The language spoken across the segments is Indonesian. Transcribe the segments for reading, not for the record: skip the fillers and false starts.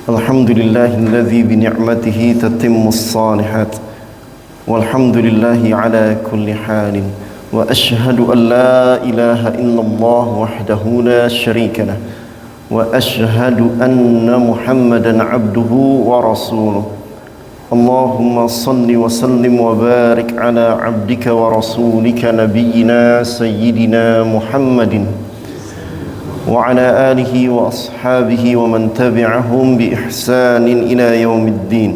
الحمد لله الذي بنعمته تتم الصالحات والحمد لله على كل حال وأشهد أن لا إله إلا الله وحده لا شريك له وأشهد أن محمدا عبده ورسوله اللهم صل وسلم وبارك على عبدك ورسولك نبينا سيدنا محمد وعلى آله وأصحابه ومن تبعهم بإحسان إلى يوم الدين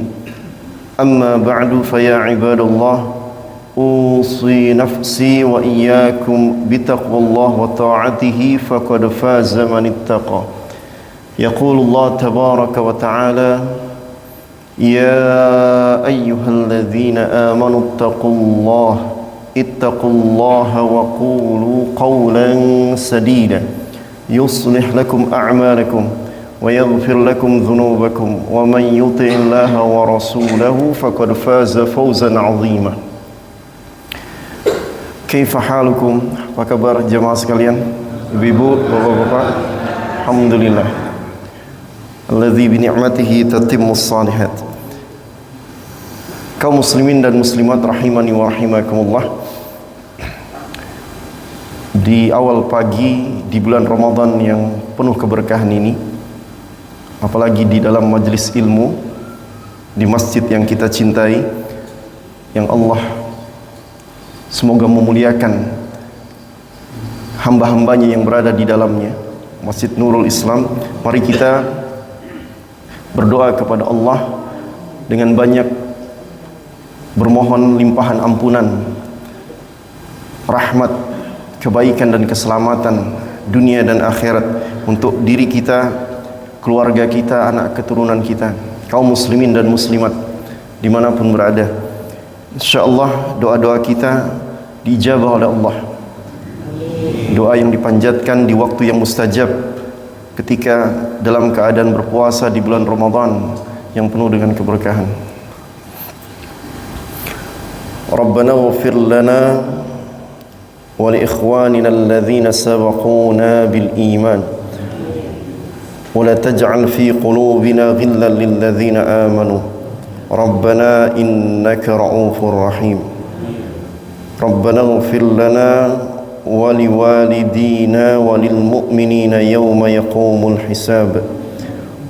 أما بعد فيا عباد الله أوصي نفسي وإياكم بتقوى الله وطاعته فقد فاز من اتقى يقول الله تبارك وتعالى يا أيها الذين آمنوا اتقوا الله وقولوا قولا سديدا يصلح لكم أعمالكم ويغفر لكم ذنوبكم ومن يطع الله ورسوله فقد فاز فوزا عظيما. Kaifa halukum? Apa kabar jemaah sekalian? Ibu-ibu, bapak-bapak. Alhamdulillah. Alladzi bi ni'matihi tatimmus shalihat. Kaum muslimin dan muslimat rahimani wa rahimakumullah. Di awal pagi di bulan Ramadan yang penuh keberkahan ini, apalagi di dalam majelis ilmu di masjid yang kita cintai, yang Allah semoga memuliakan hamba-hambanya yang berada di dalamnya, Masjid Nurul Islam. Mari kita berdoa kepada Allah dengan banyak bermohon limpahan ampunan, rahmat, kebaikan dan keselamatan dunia dan akhirat untuk diri kita, keluarga kita, anak keturunan kita, kaum muslimin dan muslimat dimanapun berada. InsyaAllah doa-doa kita diijabah oleh Allah. Doa yang dipanjatkan di waktu yang mustajab ketika dalam keadaan berpuasa di bulan Ramadan yang penuh dengan keberkahan. Rabbana ighfir lana wa li ikhwanina alladhina sabaquna bil iman wa la taj'al fi qulubina ghillan lil ladzina amanu Rabbana innaka ra'ufur rahim. Rabbana ighfir lana wa liwalidina wa lil mu'minina yawma yaqumul hisab.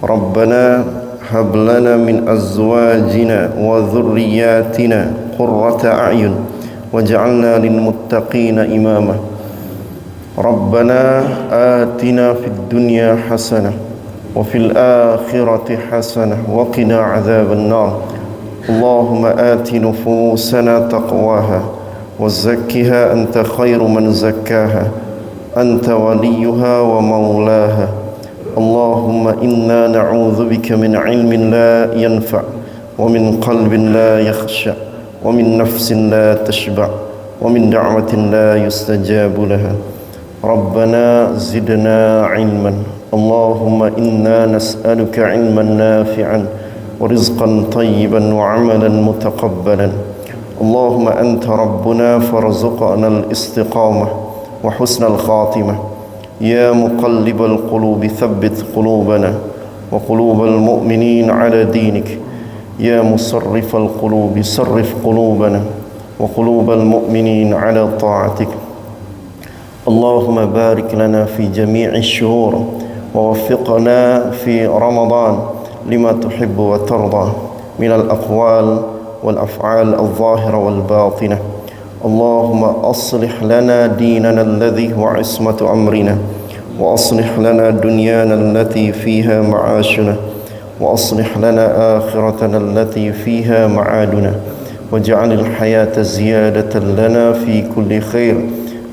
Rabbana hab lana min azwajina wa dhurriyyatina qurrata a'yun waj'alna lil muttaqina imama. Rabbana atina fid dunya hasanah wa fil akhirati hasanah wa qina 'adzaban nar. Allahumma ati nufusana taqwaha وزكها أنت خير من زكاها أنت وليها ومولاها. اللهم إنا نعوذ بك من علم لا ينفع ومن قلب لا يخشع ومن نفس لا تشبع ومن دعوة لا يستجاب لها. ربنا زدنا علما. اللهم إنا نسألك علما نافعا ورزقا طيبا وعملا متقبلا. اللهم أنت ربنا فارزقنا الاستقامة وحسن الخاتمة. يا مقلب القلوب ثبت قلوبنا وقلوب المؤمنين على دينك. يا مصرف القلوب صرف قلوبنا وقلوب المؤمنين على طاعتك. اللهم بارك لنا في جميع الشهور ووفقنا في رمضان لما تحب وترضى من الأقوال والأفعال الظاهرة والباطنة. اللهم أصلح لنا ديننا الذي هو عصمة أمرنا وأصلح لنا دنيانا التي فيها معاشنا وأصلح لنا آخرتنا التي فيها معادنا واجعل الحياة زيادة لنا في كل خير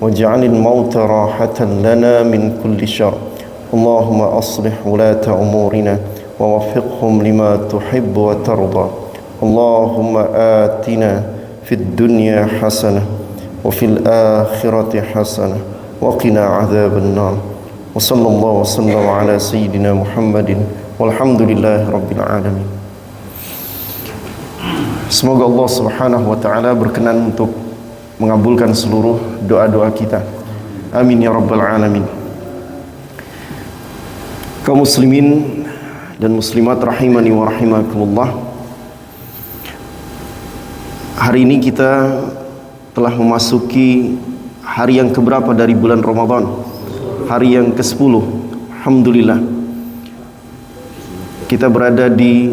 واجعل الموت راحة لنا من كل شر. اللهم أصلح ولاة أمورنا ووفقهم لما تحب وترضى. اللهم آتنا في الدنيا حسنة وفي الآخرة حسنة وقنا عذاب النار. وصلى الله وسلم على سيدنا محمد والحمد لله رب العالمين. Semoga Allah Subhanahu wa taala berkenan untuk mengabulkan seluruh doa-doa kita. Amin ya rabbal alamin. Kaum muslimin dan muslimat rahimani wa rahimakumullah. Hari ini kita telah memasuki hari yang keberapa dari bulan Ramadan? Hari yang ke-10. Alhamdulillah. Kita berada di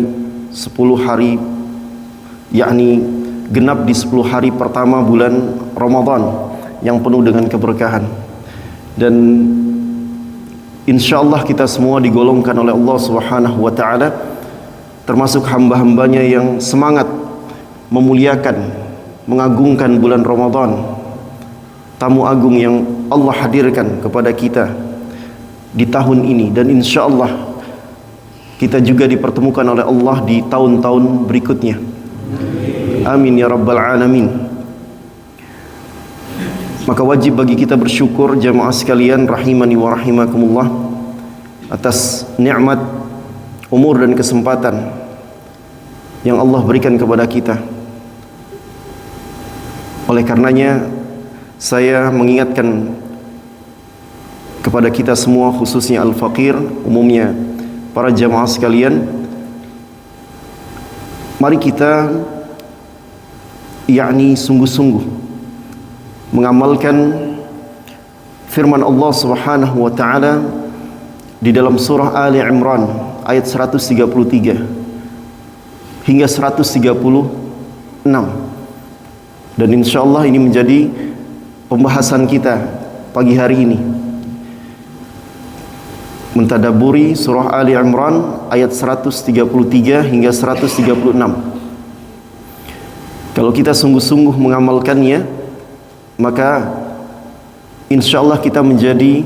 10 hari, yakni genap di 10 hari pertama bulan Ramadan yang penuh dengan keberkahan. Dan insyaallah kita semua digolongkan oleh Allah Subhanahu wa taala termasuk hamba-hambanya yang semangat memuliakan, mengagungkan bulan Ramadan, tamu agung yang Allah hadirkan kepada kita di tahun ini. Dan insyaallah kita juga dipertemukan oleh Allah di tahun-tahun berikutnya. Amin ya rabbal alamin. Maka wajib bagi kita bersyukur jamaah sekalian rahimani wa rahimakumullah atas nikmat umur dan kesempatan yang Allah berikan kepada kita. Oleh karenanya saya mengingatkan kepada kita semua, khususnya al-faqir, umumnya para jamaah sekalian, mari kita yakni sungguh-sungguh mengamalkan firman Allah Subhanahu wa taala di dalam surah Ali Imran ayat 133 hingga 136. Dan insyaallah ini menjadi pembahasan kita pagi hari ini. Mentadaburi surah Ali Imran ayat 133 hingga 136. Kalau kita sungguh-sungguh mengamalkannya, maka insyaallah kita menjadi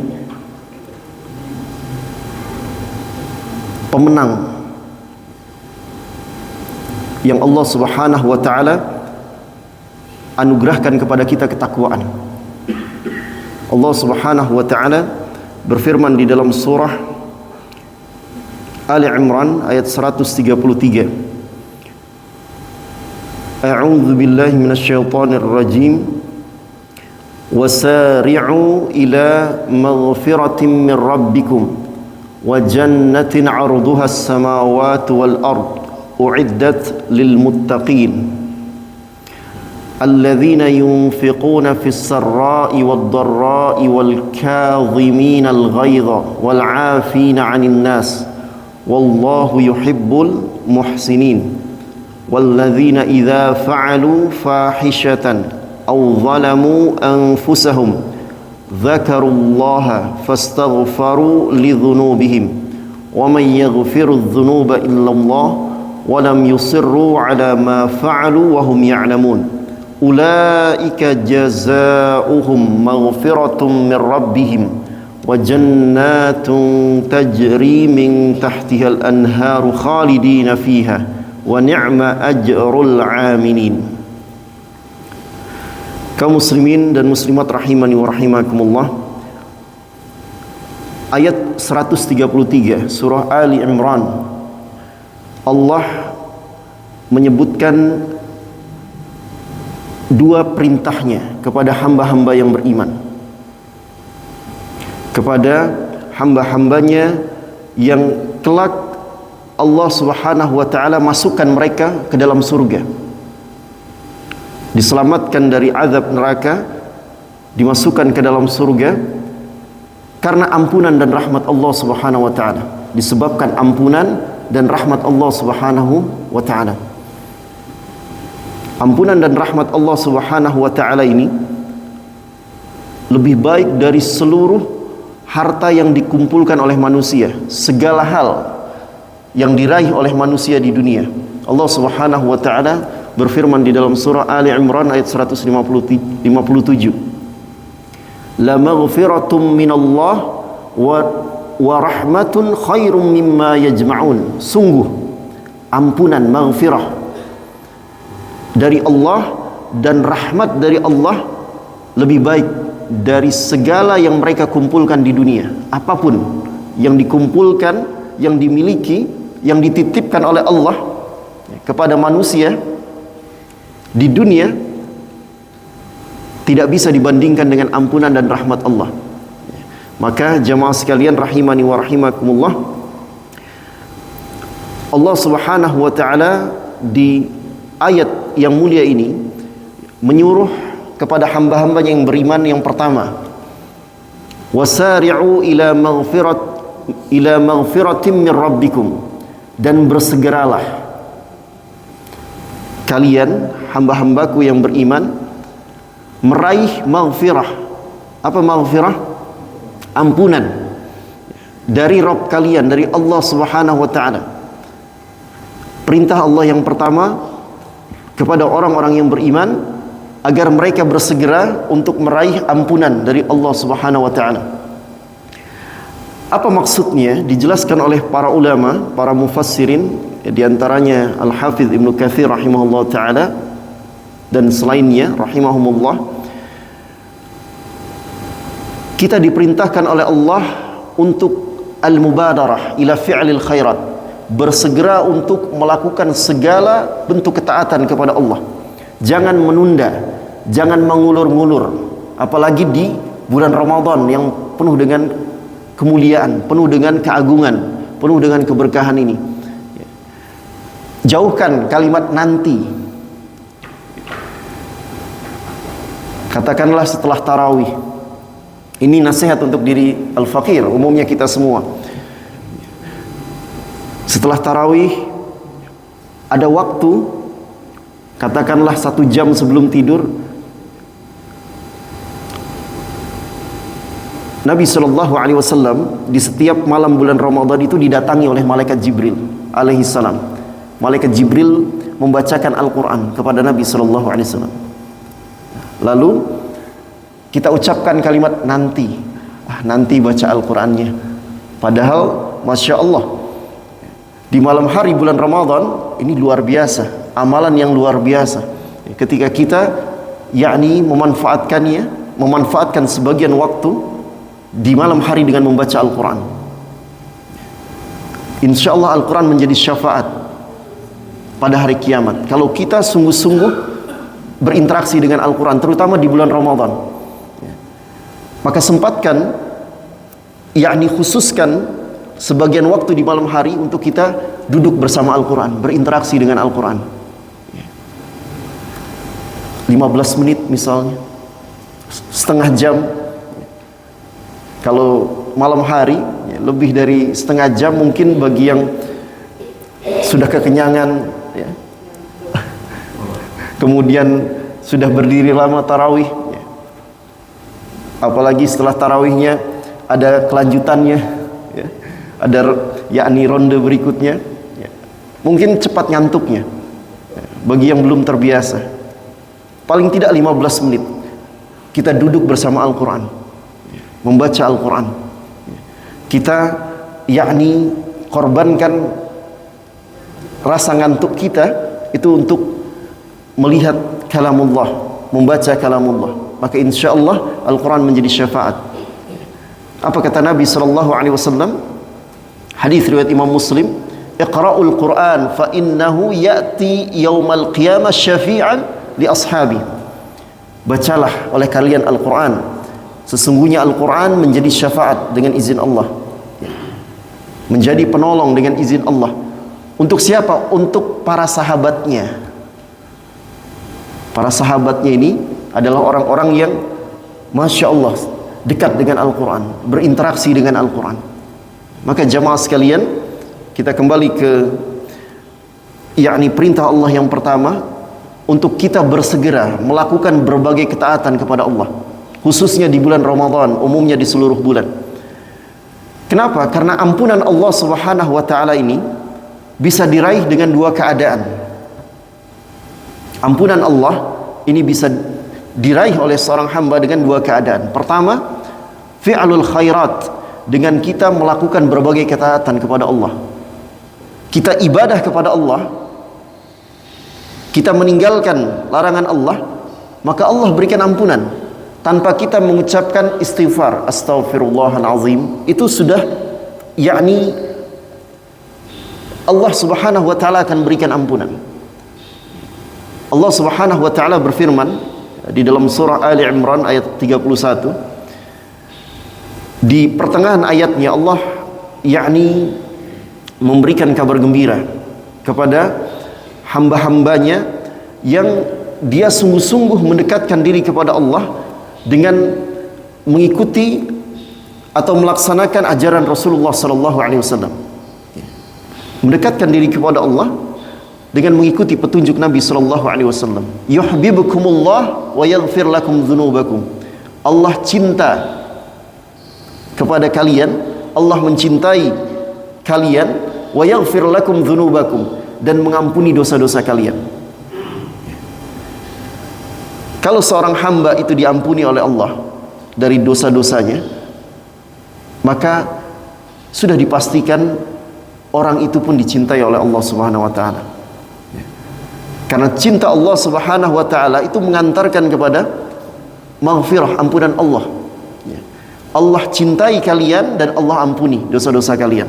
pemenang yang Allah Subhanahu wa taala anugerahkan kepada kita ketakwaan. Allah Subhanahu wa taala berfirman di dalam surah Ali Imran ayat 133. A'udzu billahi minasyaitonir rajim. وَسَارِعُوا إِلَى مَغْفِرَةٍ مِّن رَّبِّكُمْ وَجَنَّةٍ عَرْضُهَا السَّمَاوَاتُ وَالْأَرْضُ أُعِدَّتْ لِلْمُتَّقِينَ الَّذِينَ يُنفِقُونَ فِي السَّرَّاءِ وَالضَّرَّاءِ وَالْكَاظِمِينَ الْغَيْظَ وَالْعَافِينَ عَنِ النَّاسِ وَاللَّهُ يُحِبُّ الْمُحْسِنِينَ وَالَّذِينَ إِذَا فَعَلُوا فَاحِشَةً أو ظلموا أنفسهم ذكروا الله فاستغفروا لذنوبهم ومن يغفر الذنوب إلا الله ولم يصروا على ما فعلوا وهم يعلمون أولئك جزاؤهم مغفرة من ربهم وجنات تجري من تحتها الأنهار خالدين فيها ونعم أجر العاملين. Kaum muslimin dan muslimat rahimani wa rahimakumullah, ayat 133 surah Ali Imran, Allah menyebutkan dua perintahnya kepada hamba-hamba yang beriman, kepada hamba-hambanya yang kelak Allah Subhanahu wa taala masukkan mereka ke dalam surga, diselamatkan dari azab neraka, dimasukkan ke dalam surga karena ampunan dan rahmat Allah Subhanahu wa taala, disebabkan ampunan dan rahmat Allah Subhanahu wa taala. Ampunan dan rahmat Allah Subhanahu wa taala ini lebih baik dari seluruh harta yang dikumpulkan oleh manusia, segala hal yang diraih oleh manusia di dunia. Allah Subhanahu wa taala berfirman di dalam surah Ali Imran ayat 157, la maghfiratum minallah wa rahmatun khairum mimma yajma'un. Sungguh ampunan, maghfirah dari Allah dan rahmat dari Allah lebih baik dari segala yang mereka kumpulkan di dunia. Apapun yang dikumpulkan, yang dimiliki, yang dititipkan oleh Allah kepada manusia di dunia tidak bisa dibandingkan dengan ampunan dan rahmat Allah. Maka jamaah sekalian rahimani wa rahimakumullah, Allah Subhanahu wa taala di ayat yang mulia ini menyuruh kepada hamba-hambanya yang beriman yang pertama, wasari'u ila maghfiratin min rabbikum, dan bersegeralah kalian hamba-hambaku yang beriman meraih maghfirah. Apa maghfirah? Ampunan dari Rabb kalian, dari Allah Subhanahu wa taala. Perintah Allah yang pertama kepada orang-orang yang beriman agar mereka bersegera untuk meraih ampunan dari Allah Subhanahu wa taala. Apa maksudnya? Dijelaskan oleh para ulama, para mufassirin, di antaranya Al-Hafidz Ibnu Katsir rahimahullah taala dan selainnya rahimahumullah. Kita diperintahkan oleh Allah untuk al-mubadarah ila fi'lil khairat, bersegera untuk melakukan segala bentuk ketaatan kepada Allah. Jangan menunda, jangan mengulur-ngulur, apalagi di bulan Ramadan yang penuh dengan kemuliaan, penuh dengan keagungan, penuh dengan keberkahan ini. Jauhkan kalimat nanti. Katakanlah setelah tarawih. Ini nasihat untuk diri al-faqir, umumnya kita semua. Setelah tarawih ada waktu, katakanlah 1 jam sebelum tidur, Nabi SAW di setiap malam bulan Ramadan itu didatangi oleh malaikat Jibril alaihi salam. Malaikat Jibril membacakan Al-Quran kepada Nabi SAW. Lalu kita ucapkan kalimat nanti. Nanti baca Al-Qurannya. Padahal Masya Allah, di malam hari bulan Ramadan ini luar biasa, amalan yang luar biasa. Ketika kita memanfaatkan sebagian waktu di malam hari dengan membaca Al-Quran. Insya Allah Al-Quran menjadi syafaat pada hari kiamat kalau kita sungguh-sungguh berinteraksi dengan Al-Quran, terutama di bulan Ramadan. Maka sempatkan, khususkan sebagian waktu di malam hari untuk kita duduk bersama Al-Quran, berinteraksi dengan Al-Quran. 15 menit misalnya, setengah jam. Kalau malam hari lebih dari setengah jam mungkin bagi yang sudah kekenyangan, kemudian sudah berdiri lama tarawih, apalagi setelah tarawihnya ada kelanjutannya, ada ronde berikutnya, mungkin cepat ngantuknya. Bagi yang belum terbiasa, paling tidak 15 menit kita duduk bersama Al-Quran, membaca Al-Quran. Kita korbankan rasa ngantuk kita itu untuk melihat kalamullah, membaca kalamullah. Maka insya Allah Al-Quran menjadi syafaat. Apa kata Nabi SAW? Hadis riwayat Imam Muslim, Iqra'ul Quran fa innahu ya'ti yaumal qiyamah syafi'an li ashabi. Bacalah oleh kalian Al-Quran, sesungguhnya Al-Quran menjadi syafaat dengan izin Allah, menjadi penolong dengan izin Allah. Untuk siapa? Untuk para sahabatnya. Para sahabatnya ini adalah orang-orang yang Masya Allah dekat dengan Al-Quran, berinteraksi dengan Al-Quran. Maka jamaah sekalian, kita kembali ke perintah Allah yang pertama, untuk kita bersegera melakukan berbagai ketaatan kepada Allah, khususnya di bulan Ramadan, umumnya di seluruh bulan. Kenapa? Karena ampunan Allah Subhanahu wa taala ini bisa diraih dengan dua keadaan. Ampunan Allah ini bisa diraih oleh seorang hamba dengan dua keadaan. Pertama, fi'lul khairat, dengan kita melakukan berbagai ketaatan kepada Allah. Kita ibadah kepada Allah, kita meninggalkan larangan Allah, maka Allah berikan ampunan tanpa kita mengucapkan istighfar, astaghfirullahalazim. Itu sudah Allah Subhanahu wa taala akan berikan ampunan. Allah Subhanahu wa taala berfirman di dalam surah Ali Imran ayat 31. Di pertengahan ayatnya Allah memberikan kabar gembira kepada hamba-hambanya yang dia sungguh-sungguh mendekatkan diri kepada Allah dengan mengikuti atau melaksanakan ajaran Rasulullah sallallahu alaihi wasallam. Mendekatkan diri kepada Allah dengan mengikuti petunjuk Nabi sallallahu alaihi wasallam. Yuhibbukumullah wa yaghfir lakum dzunubakum. Allah cinta kepada kalian, Allah mencintai kalian, wa yaghfir lakum dzunubakum, dan mengampuni dosa-dosa kalian. Kalau seorang hamba itu diampuni oleh Allah dari dosa-dosanya, maka sudah dipastikan orang itu pun dicintai oleh Allah Subhanahu wa taala. Karena cinta Allah Subhanahu wa taala itu mengantarkan kepada maghfirah, ampunan Allah. Allah cintai kalian dan Allah ampuni dosa-dosa kalian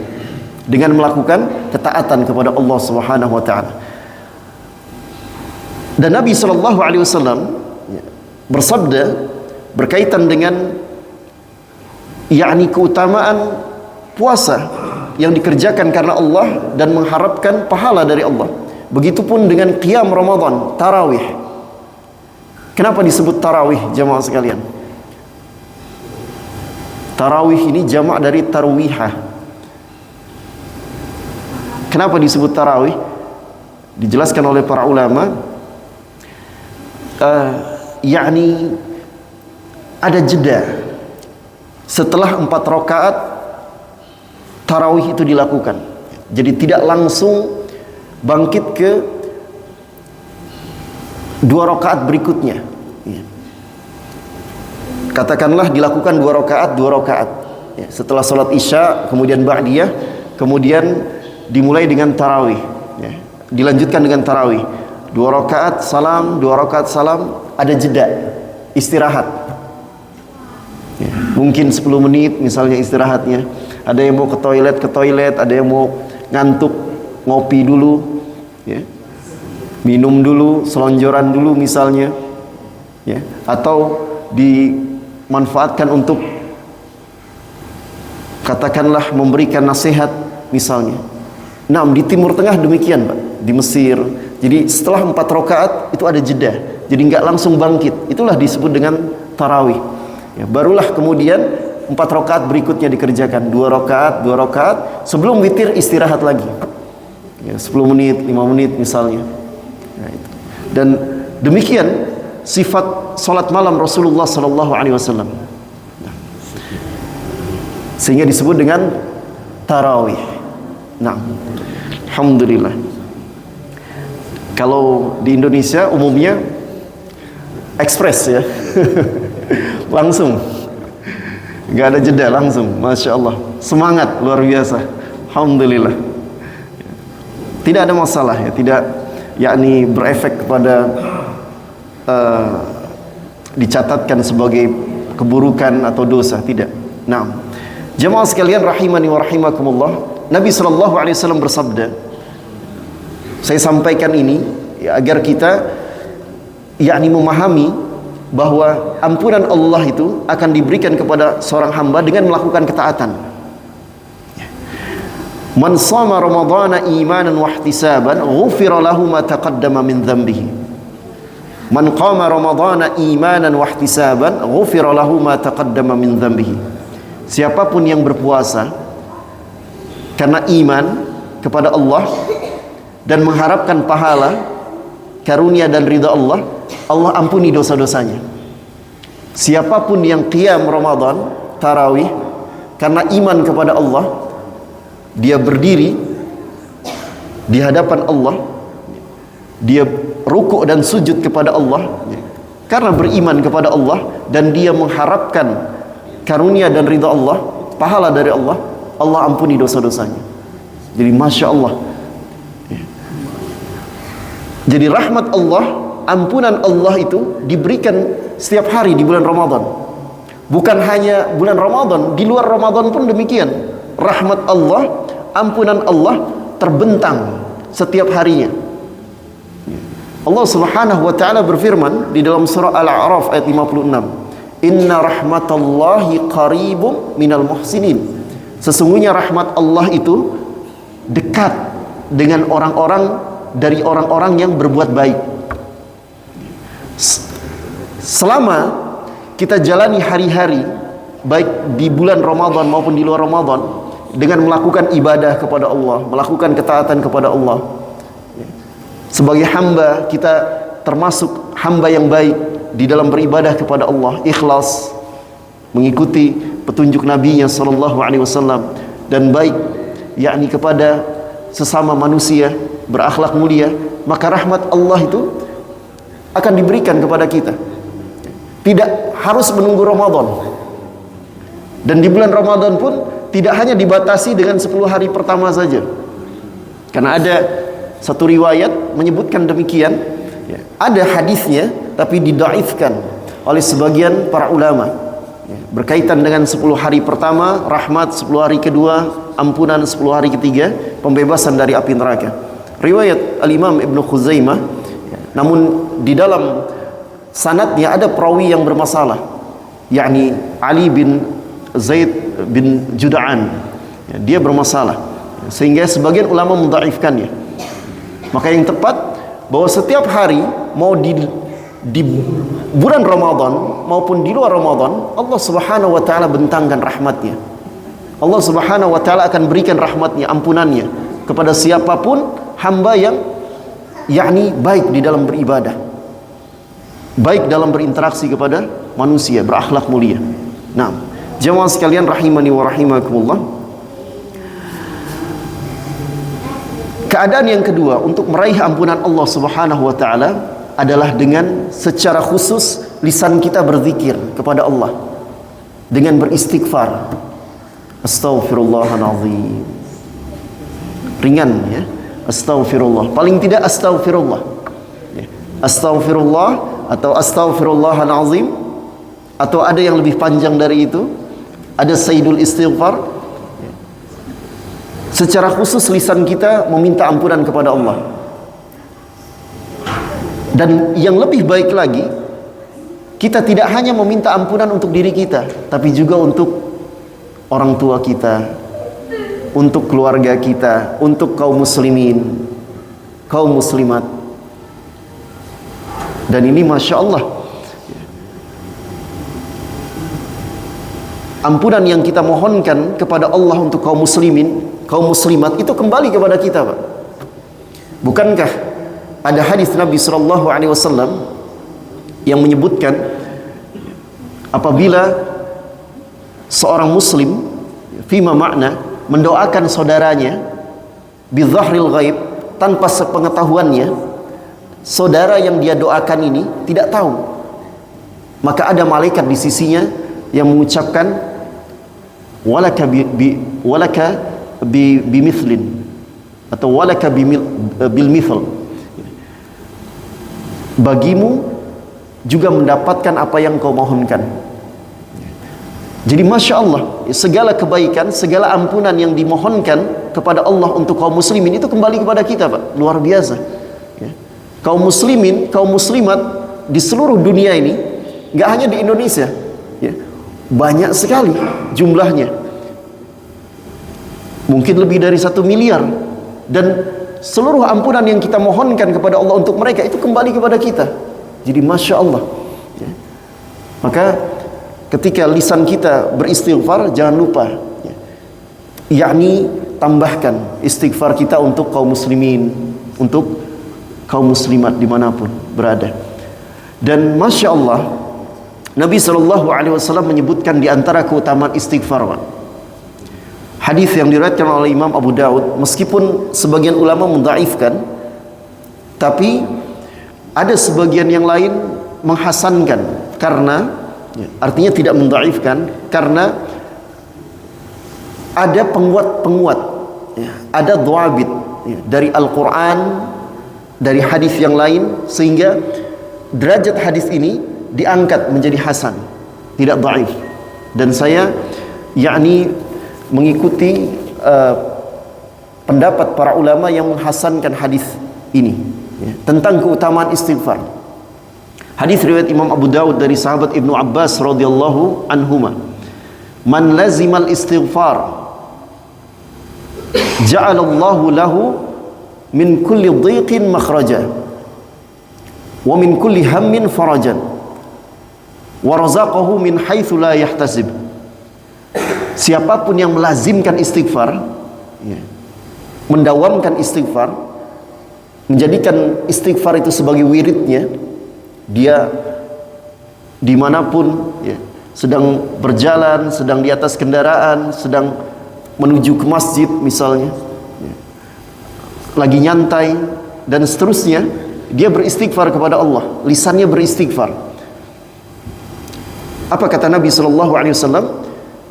dengan melakukan ketaatan kepada Allah Subhanahu wa taala. Dan Nabi sallallahu alaihi wasallam bersabda berkaitan dengan keutamaan puasa yang dikerjakan karena Allah dan mengharapkan pahala dari Allah. Begitupun dengan qiyam Ramadan, tarawih. Kenapa disebut tarawih, jamaah sekalian? Tarawih ini jamak dari tarwihah. Kenapa disebut tarawih? Dijelaskan oleh para ulama, ada jeda setelah 4 rakaat tarawih itu dilakukan. Jadi tidak langsung bangkit ke 2 rakaat berikutnya. Katakanlah dilakukan 2 rakaat. Setelah sholat isya, kemudian ba'diyah, kemudian dimulai dengan tarawih. Dilanjutkan dengan tarawih. 2 rakaat salam, 2 rakaat salam, ada jeda, istirahat. Mungkin 10 menit misalnya istirahatnya. Ada yang mau ke toilet, ada yang mau ngantuk, ngopi dulu, minum dulu, selonjoran dulu misalnya, atau dimanfaatkan untuk katakanlah memberikan nasihat misalnya. Nah, di Timur Tengah demikian, Pak, di Mesir. Jadi setelah 4 rakaat itu ada jeda, jadi nggak langsung bangkit. Itulah disebut dengan tarawih. Barulah kemudian 4 rakaat berikutnya dikerjakan, 2 rakaat sebelum witir, istirahat lagi 10 menit, 5 menit misalnya. Dan demikian sifat salat malam Rasulullah sallallahu alaihi wasallam, sehingga disebut dengan tarawih. Nah, alhamdulillah. Kalau di Indonesia umumnya ekspres ya. Langsung, nggak ada jeda, langsung. Masya Allah, semangat luar biasa. Alhamdulillah. Tidak ada masalah ya, tidak berefek kepada dicatatkan sebagai keburukan atau dosa, tidak. Nah, jemaah sekalian rahimani wa rahimakumullah, Nabi sallallahu alaihi wasallam bersabda, saya sampaikan ini agar kita memahami bahwa ampunan Allah itu akan diberikan kepada seorang hamba dengan melakukan ketaatan. Man shama ramadhana imanan wa ihtisaban ghufira lahu ma taqaddama min dhanbihi. Man qama ramadhana imanan wa ihtisaban ghufira lahu ma taqaddama min dhanbihi. Siapapun yang berpuasa karena iman kepada Allah dan mengharapkan pahala, karunia dan ridha Allah, Allah ampuni dosa-dosanya. Siapapun yang qiyam Ramadan, tarawih, karena iman kepada Allah, dia berdiri di hadapan Allah, dia rukuk dan sujud kepada Allah karena beriman kepada Allah, dan dia mengharapkan karunia dan ridha Allah, pahala dari Allah, Allah ampuni dosa-dosanya. Jadi Masya Allah. Jadi rahmat Allah, ampunan Allah itu diberikan setiap hari di bulan Ramadan. Bukan hanya bulan Ramadan, di luar Ramadan pun demikian. Rahmat Allah, ampunan Allah terbentang setiap harinya. Allah Subhanahu wa taala berfirman di dalam surah Al-A'raf ayat 56, "Inna rahmatallahi qaribum minal muhsinin." Sesungguhnya rahmat Allah itu dekat dengan dari orang-orang yang berbuat baik. Selama kita jalani hari-hari baik di bulan Ramadan maupun di luar Ramadan dengan melakukan ibadah kepada Allah, melakukan ketaatan kepada Allah, sebagai hamba kita termasuk hamba yang baik di dalam beribadah kepada Allah, ikhlas, mengikuti petunjuk Nabi-Nya sallallahu alaihi wasallam, dan baik yakni kepada sesama manusia, berakhlak mulia, maka rahmat Allah itu akan diberikan kepada kita. Tidak harus menunggu Ramadan. Dan di bulan Ramadan pun tidak hanya dibatasi dengan 10 hari pertama saja. Karena ada satu riwayat menyebutkan demikian, ya, ada hadisnya tapi didaifkan oleh sebagian para ulama, ya, berkaitan dengan 10 hari pertama rahmat, 10 hari kedua ampunan, 10 hari ketiga pembebasan dari api neraka. Riwayat Al-Imam Ibnu Khuzaimah, ya, namun di dalam sanadnya ada perawi yang bermasalah, yakni Ali bin Zaid bin Juda'an, ya, dia bermasalah sehingga sebagian ulama mendhaifkannya. Maka yang tepat bahwa setiap hari mau di bulan Ramadan maupun di luar Ramadan, Allah Subhanahu wa taala bentangkan rahmatnya. Allah Subhanahu wa taala akan berikan rahmatnya, ampunannya kepada siapapun hamba yang yakni baik di dalam beribadah, baik dalam berinteraksi kepada manusia, berakhlak mulia. Nah, jemaah sekalian rahimani wa rahimakumullah, keadaan yang kedua untuk meraih ampunan Allah Subhanahu wa taala adalah dengan secara khusus lisan kita berzikir kepada Allah dengan beristighfar. Astaghfirullahaladzim. Ringan, ya. Astaghfirullah. Paling tidak astaghfirullah. Ya. Astaghfirullah atau astaghfirullahaladzim, atau ada yang lebih panjang dari itu, ada sayyidul istighfar. Secara khusus lisan kita meminta ampunan kepada Allah. Dan yang lebih baik lagi, kita tidak hanya meminta ampunan untuk diri kita, tapi juga untuk orang tua kita, untuk keluarga kita, untuk kaum muslimin, kaum muslimat. Dan ini Masya Allah, ampunan yang kita mohonkan kepada Allah untuk kaum muslimin, kaum muslimat itu kembali kepada kita, Pak. Bukankah ada hadis Nabi sallallahu alaihi wasallam yang menyebutkan apabila seorang muslim fima makna mendoakan saudaranya bizahril ghaib, tanpa sepengetahuannya saudara yang dia doakan ini tidak tahu, maka ada malaikat di sisinya yang mengucapkan walaka bimithlin atau walaka bil mithl, bagimu juga mendapatkan apa yang kau mohonkan. Jadi Masya Allah, segala kebaikan, segala ampunan yang dimohonkan kepada Allah untuk kaum muslimin itu kembali kepada kita, Pak. Luar biasa, ya. Kaum muslimin, kaum muslimat di seluruh dunia ini, gak hanya di Indonesia, ya, banyak sekali jumlahnya, mungkin lebih dari 1 miliar. Dan seluruh ampunan yang kita mohonkan kepada Allah untuk mereka itu kembali kepada kita. Jadi Masya Allah, ya. Maka ketika lisan kita beristighfar, jangan lupa, ya, yakni tambahkan istighfar kita untuk kaum muslimin, untuk kaum muslimat dimanapun berada. Dan Masya Allah, Nabi SAW menyebutkan di antara keutamaan istighfar, Pak, hadis yang diriwayatkan oleh Imam Abu Daud, meskipun sebagian ulama mendhaifkan, tapi ada sebagian yang lain menghasankan, karena artinya tidak mendhaifkan, karena ada penguat-penguat, ya, ada dhawabit, ya, dari Al-Quran, dari hadis yang lain, sehingga derajat hadis ini diangkat menjadi hasan, tidak dhaif. Dan saya yakni mengikuti pendapat para ulama yang menghasankan hadis ini, ya, tentang keutamaan istighfar. Hadis riwayat Imam Abu Daud dari sahabat Ibnu Abbas radhiyallahu anhuma, man lazimal istighfar ja'alallahu lahu min kulli dhiqin makhraja wa min kulli hammin farajan wa razaqahu min haitsu la yahtasib. Siapapun yang melazimkan istighfar, mendawamkan istighfar, menjadikan istighfar itu sebagai wiridnya, dia dimanapun sedang berjalan, sedang di atas kendaraan, sedang menuju ke masjid misalnya, lagi nyantai dan seterusnya, dia beristighfar kepada Allah, lisannya beristighfar. Apa kata Nabi SAW?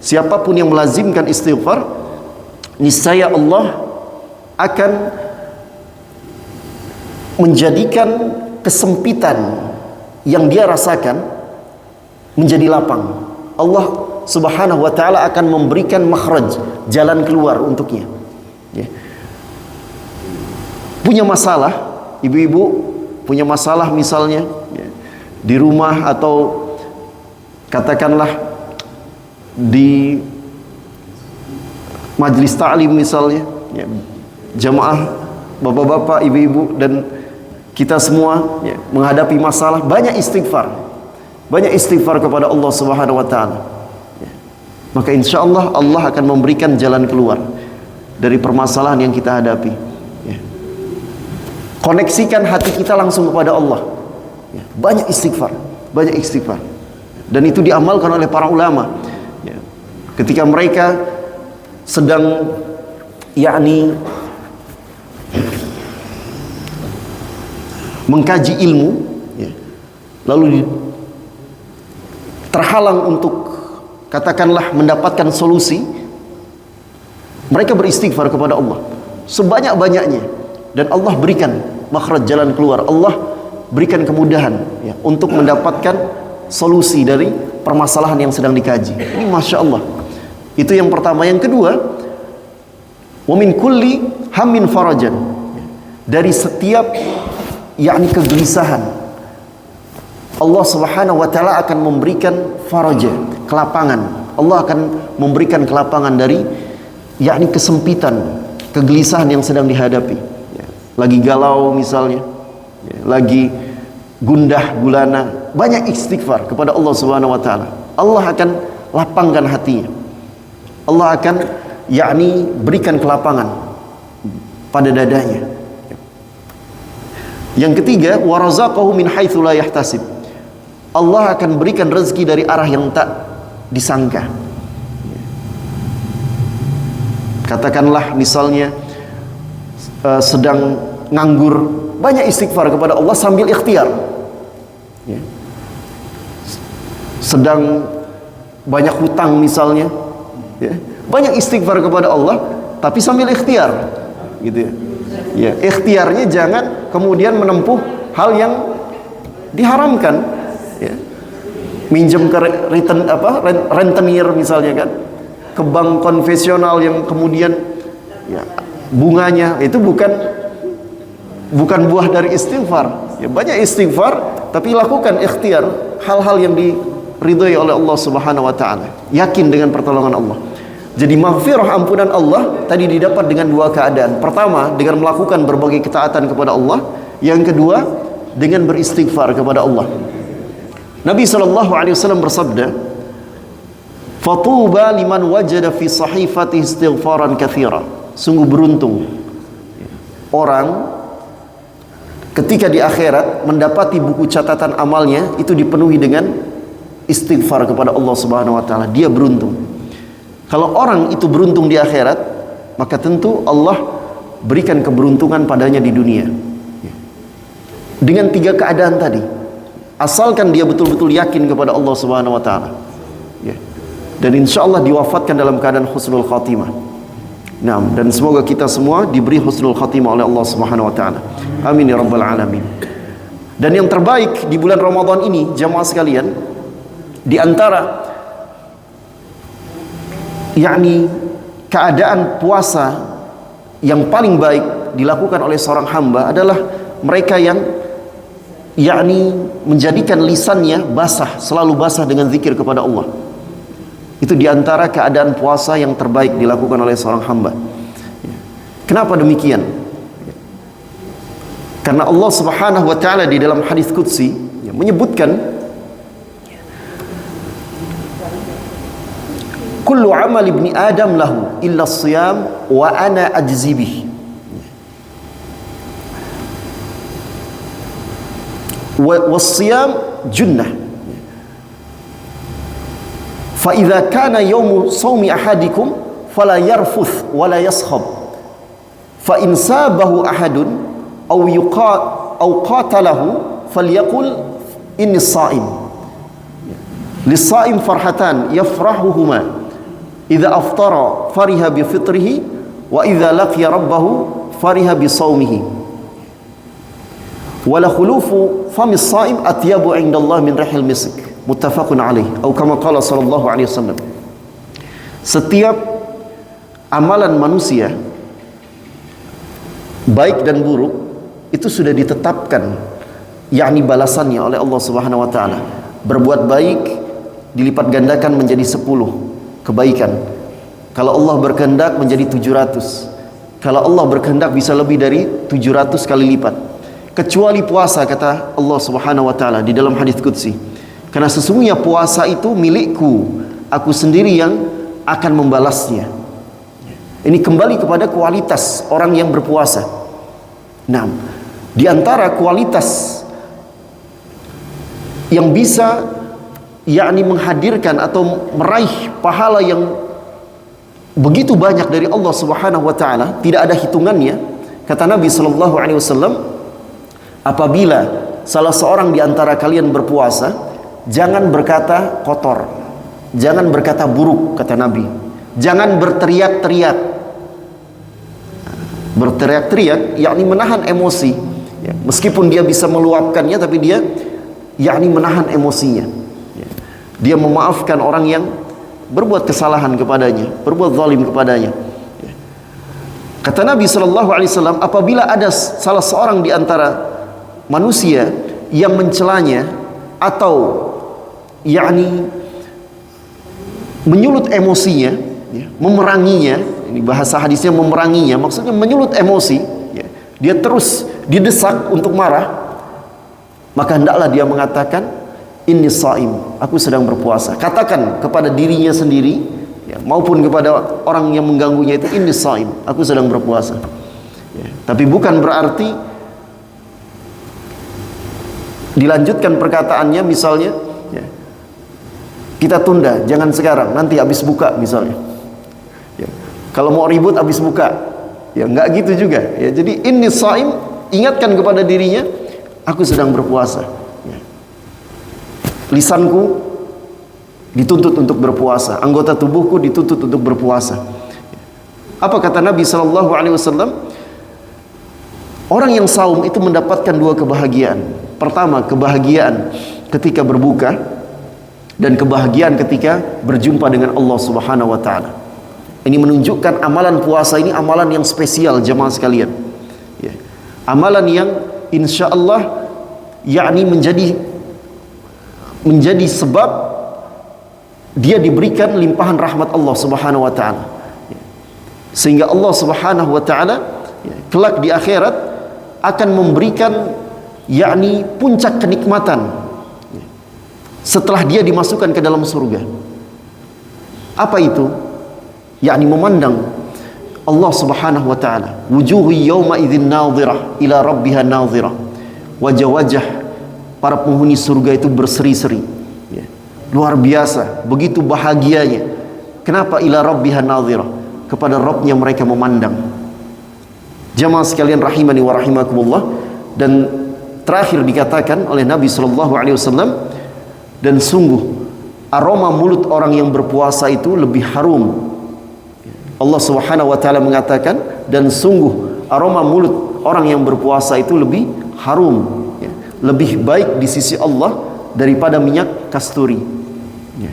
Siapapun yang melazimkan istighfar, niscaya Allah akan menjadikan kesempitan yang dia rasakan menjadi lapang. Allah Subhanahu wa ta'ala akan memberikan makhraj, jalan keluar untuknya. Punya masalah, ibu-ibu punya masalah misalnya di rumah, atau katakanlah di majlis ta'lim misalnya, jamaah bapak-bapak, ibu-ibu dan kita semua menghadapi masalah, banyak istighfar kepada Allah Subhanahu wa ta'ala. Maka insya Allah Allah akan memberikan jalan keluar dari permasalahan yang kita hadapi. Koneksikan hati kita langsung kepada Allah. Banyak istighfar. Dan itu diamalkan oleh para ulama. Ketika mereka sedang mengkaji ilmu, lalu terhalang untuk katakanlah mendapatkan solusi, mereka beristighfar kepada Allah sebanyak-banyaknya, dan Allah berikan makhraj, jalan keluar. Allah berikan kemudahan untuk mendapatkan solusi dari permasalahan yang sedang dikaji. Ini Masya Allah. Itu yang pertama. Yang kedua, wa min kulli hammin farajan, dari setiap kegelisahan, Allah Subhanahu wa ta'ala akan memberikan faraja, kelapangan. Allah akan memberikan kelapangan dari kesempitan, kegelisahan yang sedang dihadapi. Lagi galau misalnya, lagi gundah gulana, banyak istighfar kepada Allah Subhanahu wa ta'ala. Allah akan lapangkan hatinya. Allah akan berikan kelapangan pada dadanya. Yang ketiga, wa razaqahu min haitsu la yahtasib. Allah akan berikan rezeki dari arah yang tak disangka. Katakanlah misalnya sedang nganggur, banyak istighfar kepada Allah sambil ikhtiar. Sedang banyak hutang misalnya, banyak istighfar kepada Allah tapi sambil ikhtiar, gitu ya. Ikhtiarnya jangan kemudian menempuh hal yang diharamkan, minjem ke rentenir misalnya kan, ke bank konvensional yang kemudian bunganya itu bukan buah dari istighfar. Banyak istighfar tapi lakukan ikhtiar hal-hal yang diridhai oleh Allah Subhanahu wa ta'ala, yakin dengan pertolongan Allah. Jadi maghfirah, ampunan Allah tadi didapat dengan dua keadaan. Pertama, dengan melakukan berbagai ketaatan kepada Allah. Yang kedua, dengan beristighfar kepada Allah. Nabi SAW bersabda, "Fatuba liman wajada fi sahifati istighfaran katsira." Sungguh beruntung orang ketika di akhirat mendapati buku catatan amalnya itu dipenuhi dengan istighfar kepada Allah Subhanahu wa ta'ala. Dia beruntung. Kalau orang itu beruntung di akhirat, maka tentu Allah berikan keberuntungan padanya di dunia. Dengan tiga keadaan tadi, asalkan dia betul-betul yakin kepada Allah Subhanahu wa ta'ala, dan insya Allah diwafatkan dalam keadaan husnul khatimah. Nah, dan semoga kita semua diberi husnul khatimah oleh Allah Subhanahu wa ta'ala. Amin ya rabbal alamin. Dan yang terbaik di bulan Ramadan ini, jamaah sekalian, di antara keadaan puasa yang paling baik dilakukan oleh seorang hamba adalah mereka yang menjadikan lisannya basah, selalu basah dengan zikir kepada Allah. Itu diantara keadaan puasa yang terbaik dilakukan oleh seorang hamba. Kenapa demikian? Karena Allah Subhanahu wa taala di dalam hadis qudsi menyebutkan kullu amal ibni adam lahu illa as-siyam wa ana ajzi bih. Was-siyam junnah. Fa idza kana yawmu shaumi ahadikum fala yarfuth wala yaskhab. Fa in sabahu ahadun aw qatalahu falyaqul inni shaim. Lis-shaim farhatan yafrahuhuma idza aftara fariha bi fitrihi wa idza laqiya rabbahu fariha bi shaumihi. Wala khulufu famis shaim atyabu 'inda Allah min rihil misk. Muttafaqun alaih atau kama qala sallallahu alaihi wasallam. Setiap amalan manusia baik dan buruk itu sudah ditetapkan yakni balasannya oleh Allah Subhanahu wa taala. Berbuat baik dilipat gandakan menjadi 10 kebaikan. Kalau Allah berkehendak menjadi 700. Kalau Allah berkehendak bisa lebih dari 700 kali lipat. Kecuali puasa, kata Allah Subhanahu wa taala di dalam hadis qudsi. Karena sesungguhnya puasa itu milikku, aku sendiri yang akan membalasnya. Ini kembali kepada kualitas orang yang berpuasa. Nah, di antara kualitas yang bisa yakni menghadirkan atau meraih pahala yang begitu banyak dari Allah Subhanahu wa taala, tidak ada hitungannya. Kata Nabi sallallahu alaihi wasallam, apabila salah seorang di antara kalian berpuasa, jangan berkata kotor, jangan berkata buruk, kata Nabi. Jangan berteriak-teriak. Berteriak-teriak yakni menahan emosi. Ya, meskipun dia bisa meluapkannya, tapi dia yakni menahan emosinya. Ya, dia memaafkan orang yang berbuat kesalahan kepadanya, berbuat zalim kepadanya. Ya. Kata Nabi sallallahu alaihi wasallam, apabila ada salah seorang di antara manusia yang mencelanya atau yakni menyulut emosinya, ya, memeranginya, ini bahasa hadisnya memeranginya, maksudnya menyulut emosi, ya, dia terus didesak untuk marah, maka hendaklah dia mengatakan inni shaim, aku sedang berpuasa. Katakan kepada dirinya sendiri, ya, maupun kepada orang yang mengganggunya itu, inni shaim, aku sedang berpuasa. Ya, tapi bukan berarti dilanjutkan perkataannya, misalnya ya, kita tunda, jangan sekarang, nanti habis buka misalnya. Ya, kalau mau ribut habis buka, ya enggak gitu juga. Ya, jadi inni shaim, ingatkan kepada dirinya, aku sedang berpuasa. Ya. Lisanku dituntut untuk berpuasa, anggota tubuhku dituntut untuk berpuasa. Apa kata Nabi sallallahu alaihi wasallam? Orang yang saum itu mendapatkan 2 kebahagiaan. Pertama, kebahagiaan ketika berbuka, dan kebahagiaan ketika berjumpa dengan Allah Subhanahu wa taala. Ini menunjukkan amalan puasa ini amalan yang spesial, jemaah sekalian. Ya. Amalan yang insya Allah yakni menjadi sebab dia diberikan limpahan rahmat Allah Subhanahu wa taala. Ya. Sehingga Allah Subhanahu wa taala ya, kelak di akhirat akan memberikan yakni puncak kenikmatan setelah dia dimasukkan ke dalam surga. Apa itu? Yakni memandang Allah Subhanahu wa taala. Wujuhu yawma idzin nadhirah ila rabbiha nadhirah. Wajah-wajah para penghuni surga itu berseri-seri. Ya. Luar biasa, begitu bahagianya. Kenapa ila rabbiha nadhirah? Kepada Rabbnya mereka memandang. Jamaah sekalian rahimani wa rahimakumullah. Dan terakhir dikatakan oleh Nabi sallallahu alaihi wasallam, dan sungguh aroma mulut orang yang berpuasa itu lebih harum. Allah Subhanahu wa taala mengatakan, dan sungguh aroma mulut orang yang berpuasa itu lebih harum, ya, lebih baik di sisi Allah daripada minyak kasturi. Ya.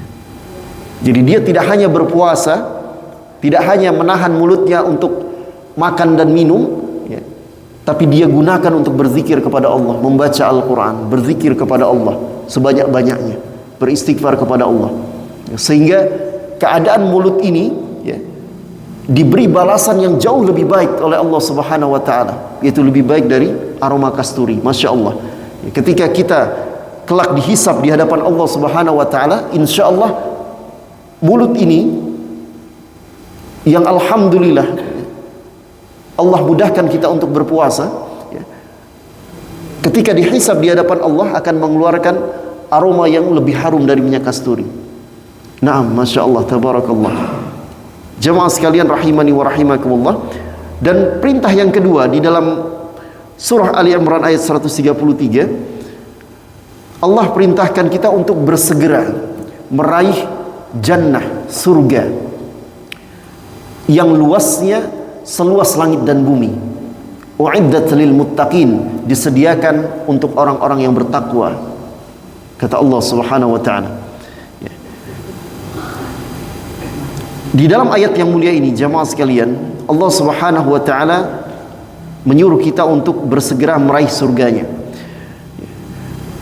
Jadi dia tidak hanya berpuasa, tidak hanya menahan mulutnya untuk makan dan minum, ya, tapi dia gunakan untuk berzikir kepada Allah, membaca Al-Quran, berzikir kepada Allah sebanyak-banyaknya, beristighfar kepada Allah, sehingga keadaan mulut ini ya, diberi balasan yang jauh lebih baik oleh Allah Subhanahu wa taala, yaitu lebih baik dari aroma kasturi. Masya Allah. Ketika kita kelak dihisab di hadapan Allah Subhanahu wa taala, insya Allah mulut ini yang alhamdulillah Allah mudahkan kita untuk berpuasa, ketika dihisab di hadapan Allah akan mengeluarkan aroma yang lebih harum dari minyak kasturi. Naam, Masya Allah, tabarakallah. Jemaah sekalian rahimani wa rahimakumullah. Dan perintah yang kedua di dalam surah Ali Imran ayat 133, Allah perintahkan kita untuk bersegera meraih jannah, surga yang luasnya seluas langit dan bumi. Uiddat lil muttaqin, disediakan untuk orang-orang yang bertakwa, kata Allah Subhanahu wa taala. Di dalam ayat yang mulia ini, jamaah sekalian, Allah Subhanahu wa taala menyuruh kita untuk bersegera meraih surganya.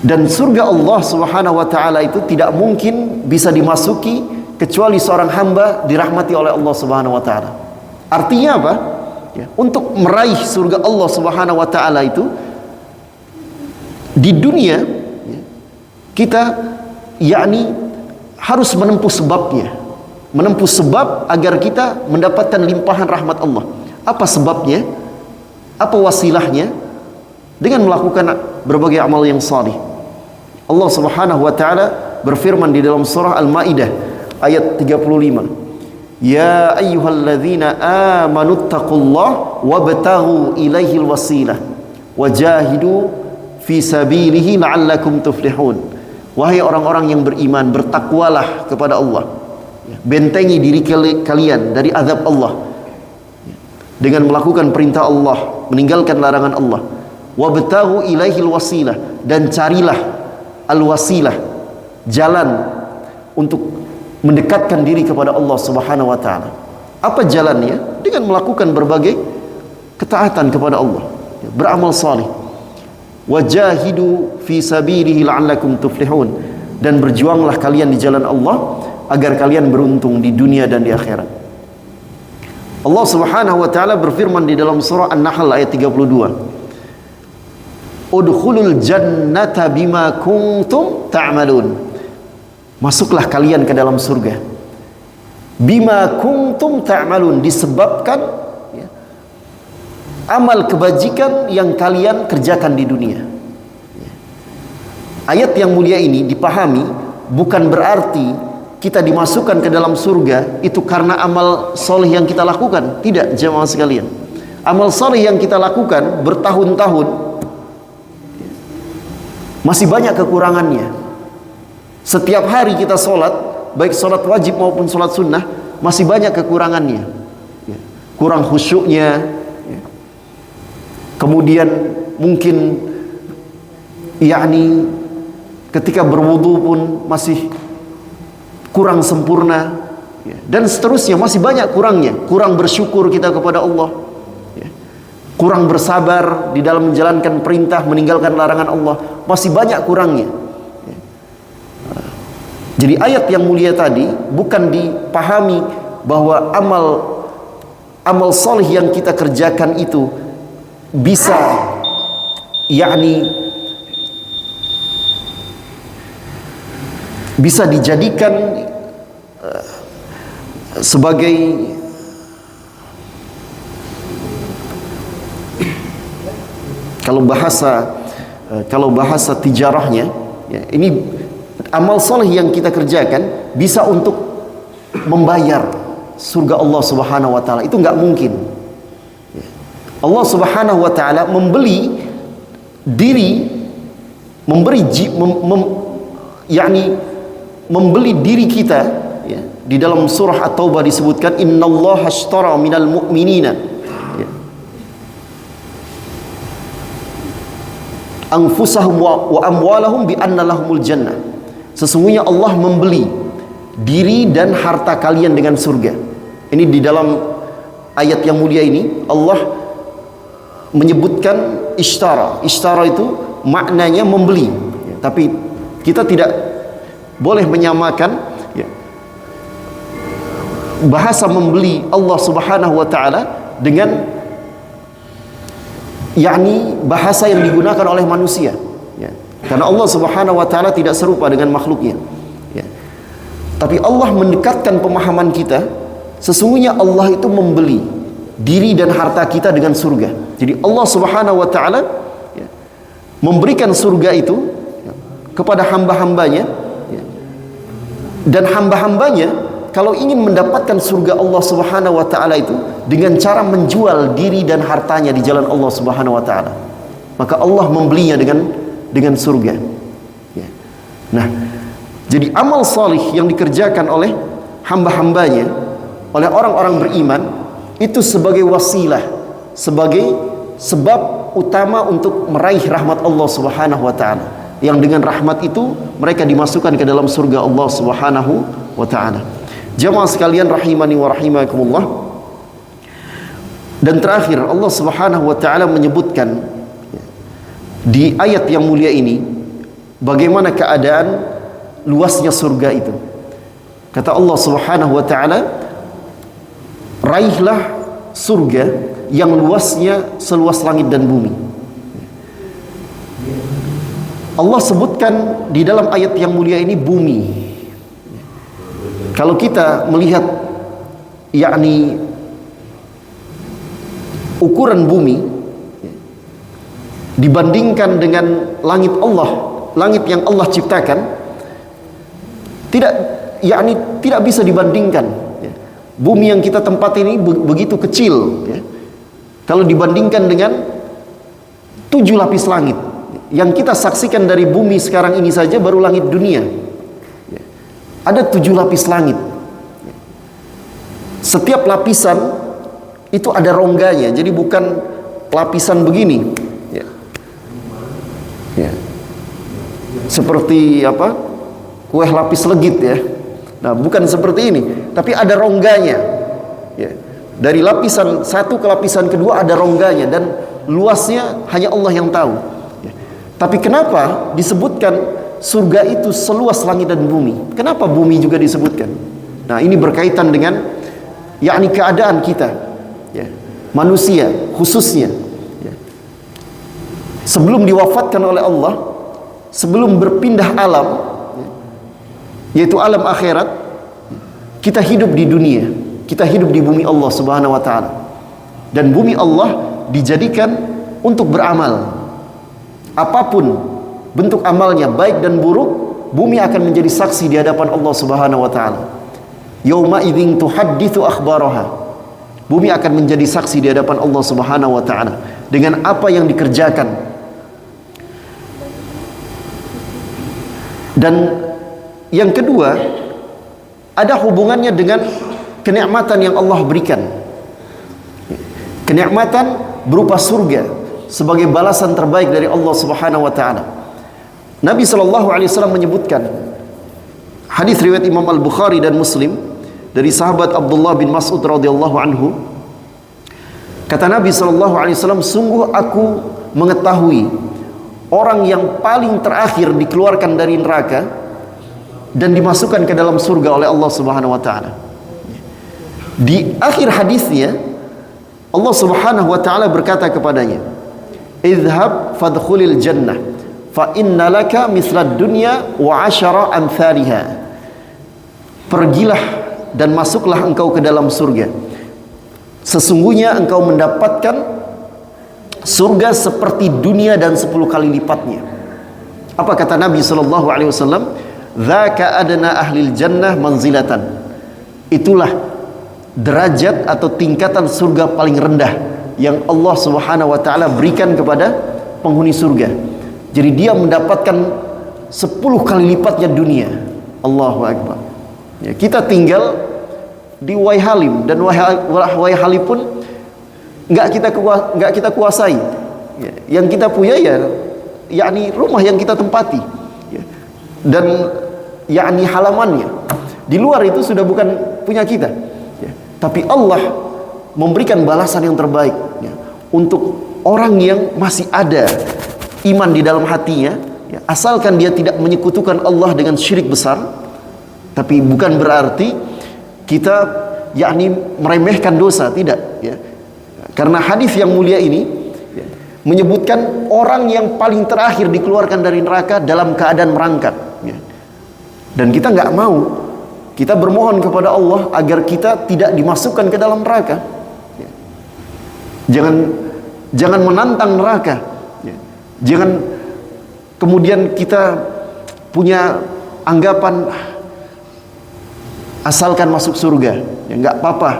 Dan surga Allah Subhanahu wa taala itu tidak mungkin bisa dimasuki kecuali seorang hamba dirahmati oleh Allah Subhanahu wa taala. Artinya apa? Untuk meraih surga Allah Subhanahu wa taala itu di dunia kita harus menempuh sebabnya. Menempuh sebab agar kita mendapatkan limpahan rahmat Allah. Apa sebabnya? Apa wasilahnya? Dengan melakukan berbagai amal yang salih. Allah Subhanahu wa taala berfirman di dalam surah Al-Maidah ayat 35. Ya ayyuhalladzina amanu taqullaha wabtaghu ilaihil wasilah wajahidu fi sabilihi la'allakum tuflihun. Wahai orang-orang yang beriman, bertakwalah kepada Allah. Bentengi diri kalian dari azab Allah dengan melakukan perintah Allah, meninggalkan larangan Allah. Wabtaghu ilaihil wasilah, dan carilah al-wasilah, jalan untuk mendekatkan diri kepada Allah Subhanahu wa taala. Apa jalannya? Dengan melakukan berbagai ketaatan kepada Allah, beramal saleh. Wajahidu fi sabilihi la'allakum tuflihun, dan berjuanglah kalian di jalan Allah agar kalian beruntung di dunia dan di akhirat. Allah Subhanahu wa taala berfirman di dalam surah An-Nahl ayat 32. Udkhulul jannata bima kuntum ta'malun. Masuklah kalian ke dalam surga. Bima kuntum ta'malun, disebabkan amal kebajikan yang kalian kerjakan di dunia. Ayat yang mulia ini dipahami bukan berarti kita dimasukkan ke dalam surga itu karena amal soleh yang kita lakukan. Tidak, jemaah sekalian. Amal soleh yang kita lakukan bertahun-tahun masih banyak kekurangannya. Setiap hari kita sholat, baik sholat wajib maupun sholat sunnah, masih banyak kekurangannya. Kurang khusyuknya, kemudian mungkin ketika berwudu pun masih kurang sempurna, dan seterusnya, masih banyak kurangnya. Kurang bersyukur kita kepada Allah, kurang bersabar di dalam menjalankan perintah, meninggalkan larangan Allah, masih banyak kurangnya. Jadi ayat yang mulia tadi bukan dipahami bahwa amal salih yang kita kerjakan itu bisa bisa dijadikan sebagai kalau bahasa tijarahnya, ini amal soleh yang kita kerjakan bisa untuk membayar surga Allah Subhanahu wa taala. Itu nggak mungkin. Allah Subhanahu wa taala membeli diri kita, di dalam surah At-Taubah disebutkan innallaha ashtara minal mu'minina anfusahum wa amwalahum bi anna lahumul jannah. Sesungguhnya Allah membeli diri dan harta kalian dengan surga. Ini di dalam ayat yang mulia ini Allah menyebutkan ishtara. Ishtara itu maknanya membeli, tapi kita tidak boleh menyamakan bahasa membeli Allah Subhanahu wa taala dengan yakni bahasa yang digunakan oleh manusia, ya. Karena Allah Subhanahu wa taala tidak serupa dengan makhluknya, ya. Tapi Allah mendekatkan pemahaman kita, sesungguhnya Allah itu membeli diri dan harta kita dengan surga. Jadi Allah Subhanahu wa taala, ya, memberikan surga itu, ya, kepada hamba-hambanya, ya. Dan hamba-hambanya kalau ingin mendapatkan surga Allah Subhanahu wa taala itu dengan cara menjual diri dan hartanya di jalan Allah Subhanahu wa taala, maka Allah membelinya dengan surga, ya. Nah, jadi amal salih yang dikerjakan oleh hamba-hambanya, oleh orang-orang beriman, itu sebagai wasilah, sebagai sebab utama untuk meraih rahmat Allah Subhanahu wa taala, yang dengan rahmat itu mereka dimasukkan ke dalam surga Allah Subhanahu wa taala. Jamaah sekalian rahimani wa rahimakumullah. Dan terakhir Allah Subhanahu wa taala menyebutkan di ayat yang mulia ini bagaimana keadaan luasnya surga itu. Kata Allah Subhanahu wa taala, raihlah surga yang luasnya seluas langit dan bumi. Allah sebutkan di dalam ayat yang mulia ini bumi. Kalau kita melihat yakni ukuran bumi dibandingkan dengan langit Allah, langit yang Allah ciptakan, tidak bisa dibandingkan, ya. Bumi yang kita tempati ini begitu kecil, ya. Kalau dibandingkan dengan 7 lapis langit yang kita saksikan dari bumi sekarang ini saja, baru langit dunia, ya. Ada 7 lapis langit. Setiap lapisan itu ada rongganya, jadi bukan lapisan begini, ya. Ya. Seperti apa? Kue lapis legit, ya. Nah, bukan seperti ini, tapi ada rongganya, ya. Dari lapisan satu ke lapisan kedua ada rongganya, dan luasnya hanya Allah yang tahu, ya. Tapi kenapa disebutkan surga itu seluas langit dan bumi? Kenapa bumi juga disebutkan? Nah, ini berkaitan dengan yakni keadaan kita, ya, manusia khususnya, ya. Sebelum diwafatkan oleh Allah, sebelum berpindah alam, ya, yaitu alam akhirat, kita hidup di dunia, kita hidup di bumi Allah Subhanahu wa taala. Dan bumi Allah dijadikan untuk beramal. Apapun bentuk amalnya, baik dan buruk, bumi akan menjadi saksi di hadapan Allah Subhanahu wa taala. Yauma idzin tuhadditsu akhbaraha. Bumi akan menjadi saksi di hadapan Allah Subhanahu wa taala dengan apa yang dikerjakan. Dan yang kedua, ada hubungannya dengan kenikmatan yang Allah berikan. Kenikmatan berupa surga sebagai balasan terbaik dari Allah Subhanahu wa taala. Nabi sallallahu alaihi wasallam menyebutkan, hadis riwayat Imam Al-Bukhari dan Muslim dari sahabat Abdullah bin Mas'ud radhiyallahu anhu, kata Nabi sallallahu alaihi wasallam, sungguh aku mengetahui orang yang paling terakhir dikeluarkan dari neraka dan dimasukkan ke dalam surga oleh Allah Subhanahu wa taala. Di akhir hadisnya Allah Subhanahu wa taala berkata kepadanya, "Idhhab fadkhulil jannah fa inna laka mislad dunya wa 'ashara amsalha." Pergilah dan masuklah engkau ke dalam surga. Sesungguhnya engkau mendapatkan surga seperti dunia dan 10 kali lipatnya. Apa kata Nabi sallallahu alaihi wasallam? "Dzaka adna ahlil jannah manzilatan." Itulah derajat atau tingkatan surga paling rendah yang Allah Subhanahu wa taala berikan kepada penghuni surga. Jadi dia mendapatkan 10 kali lipatnya dunia. Allahu akbar. Ya, kita tinggal di Waihalim, dan Waihalim pun nggak kita kuasai. Ya, yang kita punya yakni rumah yang kita tempati, ya, dan yakni halamannya. Di luar itu sudah bukan punya kita. Ya, tapi Allah memberikan balasan yang terbaik, ya, untuk orang yang masih ada iman di dalam hatinya, ya, asalkan dia tidak menyekutukan Allah dengan syirik besar. Tapi bukan berarti kita yakni meremehkan dosa, tidak, ya. Karena hadis yang mulia ini, ya, menyebutkan orang yang paling terakhir dikeluarkan dari neraka dalam keadaan merangkak, ya. Dan kita nggak mau, kita bermohon kepada Allah agar kita tidak dimasukkan ke dalam neraka, ya. Jangan menantang neraka, ya. Jangan kemudian kita punya anggapan asalkan masuk surga, ya nggak apa-apa,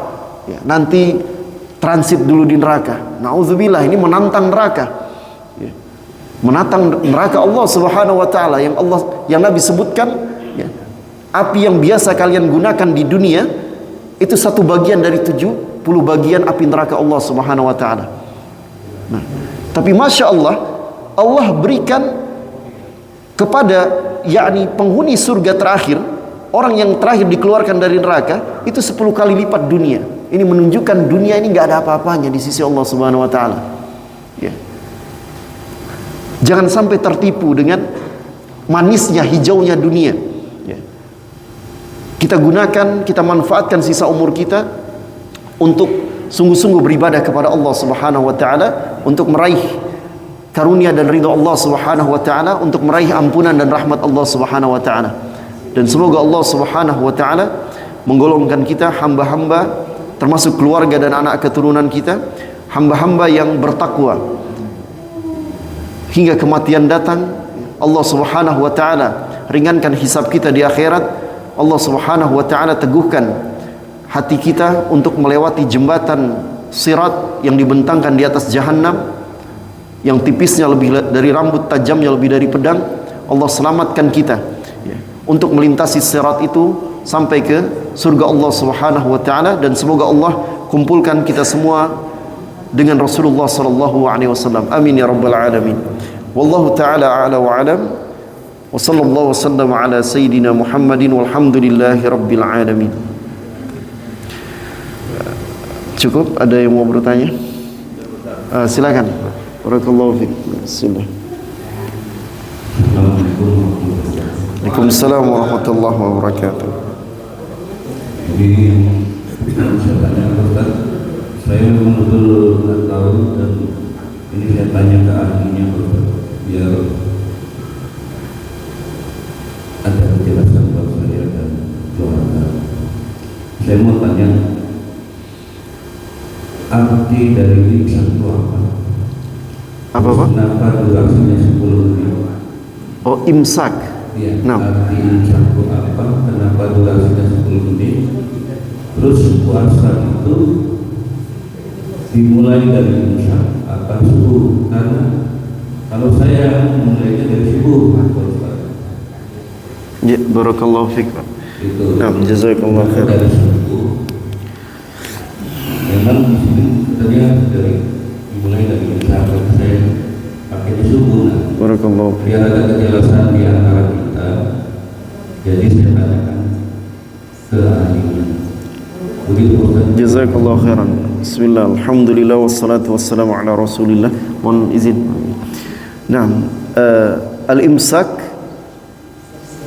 ya, nanti transit dulu di neraka. Nauzubillah, ini menantang neraka, ya. Menantang neraka Allah Subhanahu wa taala yang Nabi sebutkan, ya, api yang biasa kalian gunakan di dunia itu satu bagian dari 70 bagian api neraka Allah Subhanahu wa taala. Nah, tapi Masya Allah, Allah berikan kepada yakni penghuni surga terakhir, orang yang terakhir dikeluarkan dari neraka itu 10 kali lipat dunia. Ini menunjukkan dunia ini nggak ada apa-apanya di sisi Allah Subhanahu wa taala, ya. Jangan sampai tertipu dengan manisnya, hijaunya dunia, ya. Kita manfaatkan sisa umur kita untuk sungguh-sungguh beribadah kepada Allah Subhanahu wa taala, untuk meraih karunia dan ridha Allah Subhanahu wa taala, untuk meraih ampunan dan rahmat Allah Subhanahu wa taala. Dan semoga Allah Subhanahu wa taala menggolongkan kita hamba-hamba, termasuk keluarga dan anak keturunan kita, hamba-hamba yang bertakwa hingga kematian datang. Allah Subhanahu wa taala ringankan hisab kita di akhirat. Allah Subhanahu wa taala teguhkan hati kita untuk melewati jembatan sirat yang dibentangkan di atas jahanam, yang tipisnya lebih dari rambut, tajamnya lebih dari pedang. Allah selamatkan kita, ya, untuk melintasi sirat itu sampai ke surga Allah Subhanahu wa taala. Dan semoga Allah kumpulkan kita semua dengan Rasulullah sallallahu alaihi wasallam. Amin ya rabbal alamin. Wallahu taala a'la wa alam. Wa sallallahu wasallam ala sayyidina Muhammadin walhamdulillahi rabbil alamin. Cukup? Ada yang mau bertanya? Silakan. Barakallahu fiik. Bismillah. Waalaikumsalam warahmatullahi wabarakatuh. Jadi saya tanya Ustaz, saya betul-betul nggak tahu, dan ini saya tanya ke ahlinya Ustaz, biar ada kejelasan buat saya dan keluarga. Saya mau tanya, arti dari imsak itu apa? Apa Pak? Kenapa durasinya 10 menit? Oh, imsak. Ya, Nah, arti imsak itu apa? Kenapa durasinya 10 menit? Terus puasa itu dimulai dari imsak apa subuh? Karena kalau saya mulainya dari subuh, ya, barakallahu fiik. itu. Nah, jazakallahu khair. Dari subuh. Memang di sini katanya dimulai dari imsak, saya pakai subuh. Nah, Barakallahu fiik. biar ada kejelasan di antara kita, jadi saya tanyakan ke ahlinya. Begitu Ustaz. Jazakallahu khairan. Bismillah, alhamdulillah, wassalatu wassalamu ala rasulillah. Mohon izin. Nah, al-imsak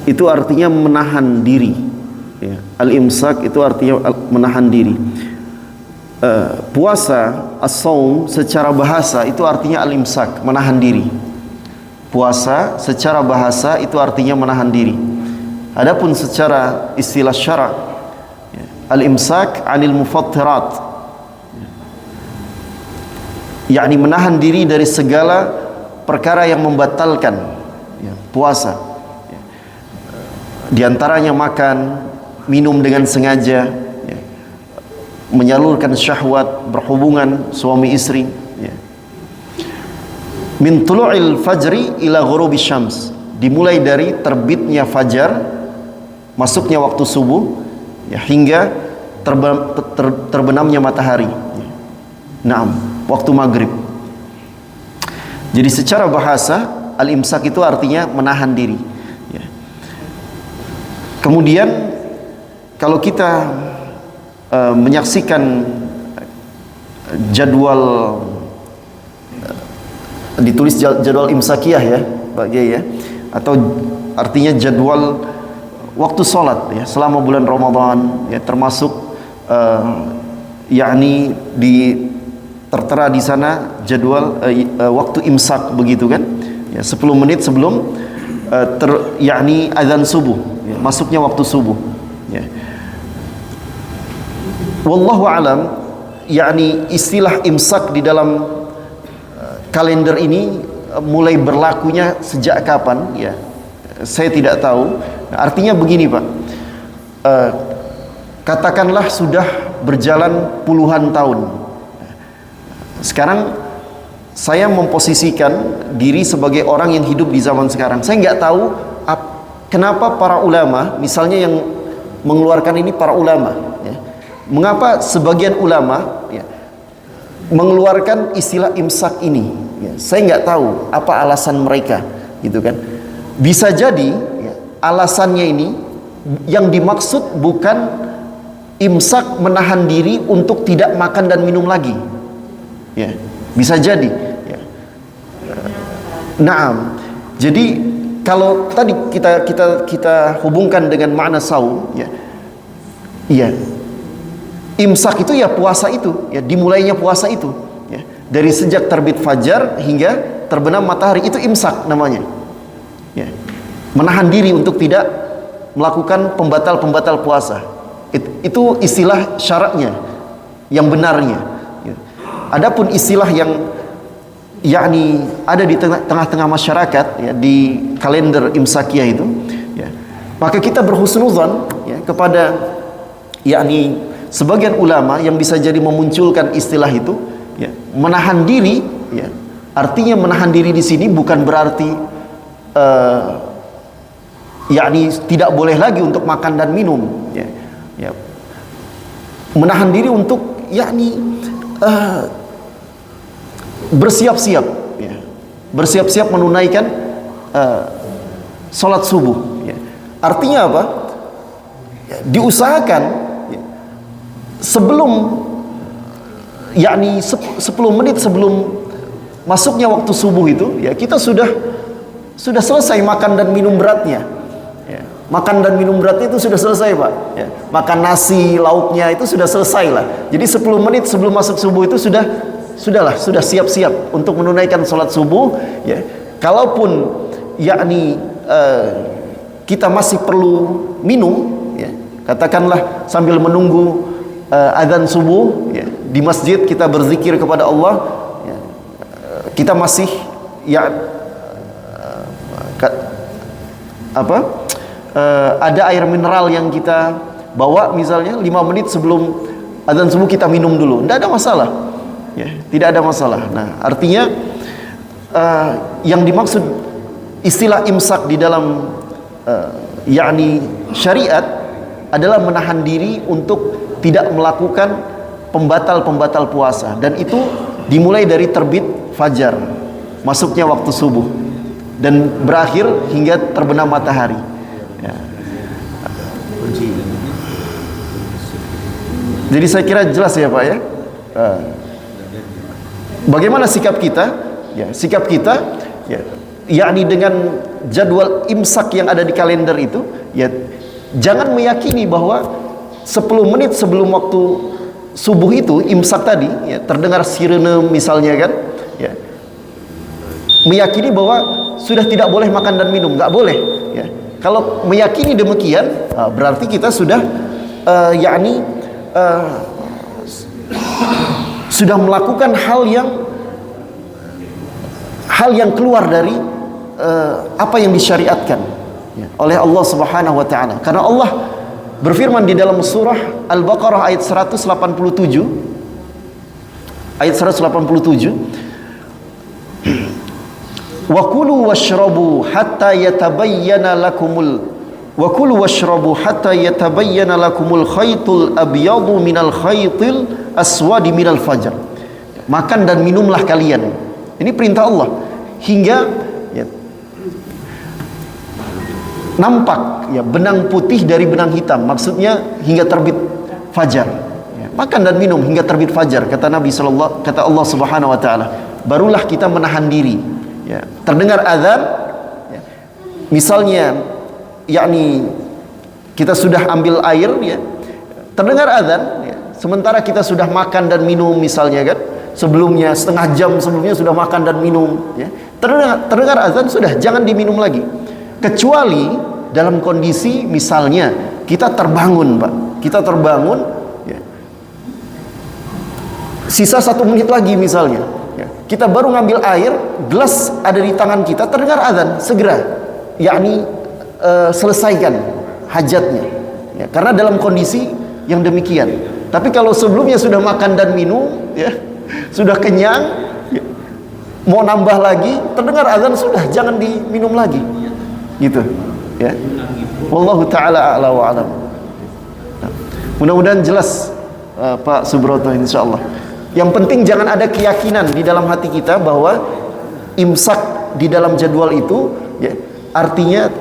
itu artinya menahan diri, ya. Al-imsak itu artinya menahan diri. Puasa, as-saum secara bahasa itu artinya al-imsak, menahan diri. Puasa secara bahasa itu artinya menahan diri. Adapun secara istilah syara', al-imsak 'anil mufattirat, yakni menahan diri dari segala perkara yang membatalkan, ya, puasa, ya. Di antaranya makan, minum dengan sengaja, ya, menyalurkan syahwat, berhubungan suami istri, ya. Min tulu'il fajri ila ghurubi syams, dimulai dari terbitnya fajar, masuknya waktu subuh, ya, hingga terbenamnya matahari, ya. Naam, waktu maghrib. Jadi secara bahasa al-imsak itu artinya menahan diri, ya. Kemudian kalau kita menyaksikan jadwal, ditulis jadwal imsakiyah, ya Pak Kiai, ya, atau artinya jadwal waktu sholat, ya, selama bulan Ramadan, ya, termasuk yakni tertera di sana jadwal waktu imsak begitu kan, ya, 10 menit sebelum yakni azan subuh, ya, masuknya waktu subuh, ya. Wallahu alam, yakni istilah imsak di dalam kalender ini mulai berlakunya sejak kapan, ya, saya tidak tahu. Nah, artinya begini Pak, katakanlah sudah berjalan puluhan tahun. Sekarang saya memposisikan diri sebagai orang yang hidup di zaman sekarang. Saya nggak tahu kenapa para ulama, misalnya yang mengeluarkan ini para ulama, ya, mengapa sebagian ulama, ya, mengeluarkan istilah imsak ini, ya, saya nggak tahu apa alasan mereka, gitu kan. Bisa jadi, ya, alasannya ini yang dimaksud bukan imsak menahan diri untuk tidak makan dan minum lagi, ya, bisa jadi, ya. Naam. Jadi kalau tadi kita hubungkan dengan makna saum, ya, iya, imsak itu ya puasa itu, ya, dimulainya puasa itu, ya, dari sejak terbit fajar hingga terbenam matahari, itu imsak namanya, ya, menahan diri untuk tidak melakukan pembatal puasa. Itu istilah syaratnya yang benarnya, ya. Adapun istilah yang yakni ada di tengah-tengah masyarakat, ya, di kalender imsakiyah itu, ya, maka kita berhusnuzan, ya, kepada yakni sebagian ulama yang bisa jadi memunculkan istilah itu, ya, menahan diri, ya. Artinya menahan diri di sini bukan berarti yakni tidak boleh lagi untuk makan dan minum, ya, ya. Menahan diri untuk yakni bersiap-siap, ya, bersiap-siap menunaikan sholat subuh, ya. Artinya apa? Ya, diusahakan, ya, sebelum yakni 10 menit sebelum masuknya waktu subuh itu, ya, kita sudah selesai makan dan minum beratnya, ya. Makan dan minum beratnya itu sudah selesai Pak, ya. Makan nasi lauknya itu sudah selesai lah. Jadi 10 menit sebelum masuk subuh itu sudah siap-siap untuk menunaikan sholat subuh, ya. Kalaupun yakni kita masih perlu minum, ya, katakanlah sambil menunggu azan subuh, ya, di masjid kita berzikir kepada Allah, ya, kita masih, ya, ada air mineral yang kita bawa, misalnya 5 menit sebelum azan subuh kita minum dulu, tidak ada masalah, ya, tidak ada masalah. Nah, artinya yang dimaksud istilah imsak di dalam yakni syariat adalah menahan diri untuk tidak melakukan pembatal puasa, dan itu dimulai dari terbit fajar, masuknya waktu subuh, dan berakhir hingga terbenam matahari, ya. Jadi saya kira jelas ya Pak, ya. Bagaimana sikap kita? Ya, sikap kita, ya, yakni dengan jadwal imsak yang ada di kalender itu, ya, jangan meyakini bahwa 10 menit sebelum waktu subuh itu imsak tadi, ya, terdengar sirene misalnya kan, ya, meyakini bahwa sudah tidak boleh makan dan minum, nggak boleh, ya. Kalau meyakini demikian, berarti kita sudah yakni sudah melakukan hal yang keluar dari apa yang disyariatkan, ya, oleh Allah Subhanahu wa taala. Karena Allah berfirman di dalam surah Al-Baqarah ayat 187, wa kulu washrabu hatta yatabayyana lakumul khaytul abyadu minal khaytil aswadi minal fajr. Makan dan minumlah kalian, ini perintah Allah, hingga, ya, nampak, ya, benang putih dari benang hitam, maksudnya hingga terbit fajar, ya. Makan dan minum hingga terbit fajar, kata Allah Subhanahu wa taala, barulah kita menahan diri, ya. Terdengar azan, ya, misalnya yakni kita sudah ambil air, ya, terdengar azan, ya, sementara kita sudah makan dan minum misalnya kan, sebelumnya, setengah jam sebelumnya sudah makan dan minum, ya. Terdengar azan sudah jangan diminum lagi. Kecuali dalam kondisi misalnya kita terbangun, Pak. Kita terbangun, ya. Sisa 1 menit lagi misalnya, ya. Kita baru ngambil air, gelas ada di tangan kita, terdengar azan, segera, yakni selesaikan hajatnya, ya. Karena dalam kondisi yang demikian. Tapi kalau sebelumnya sudah makan dan minum, ya, sudah kenyang, ya, mau nambah lagi, terdengar azan sudah jangan diminum lagi, gitu, ya. Wallahu taala a'la wa alam. Nah, mudah-mudahan jelas Pak Subroto, insyaallah. Yang penting jangan ada keyakinan di dalam hati kita bahwa imsak di dalam jadwal itu, ya, artinya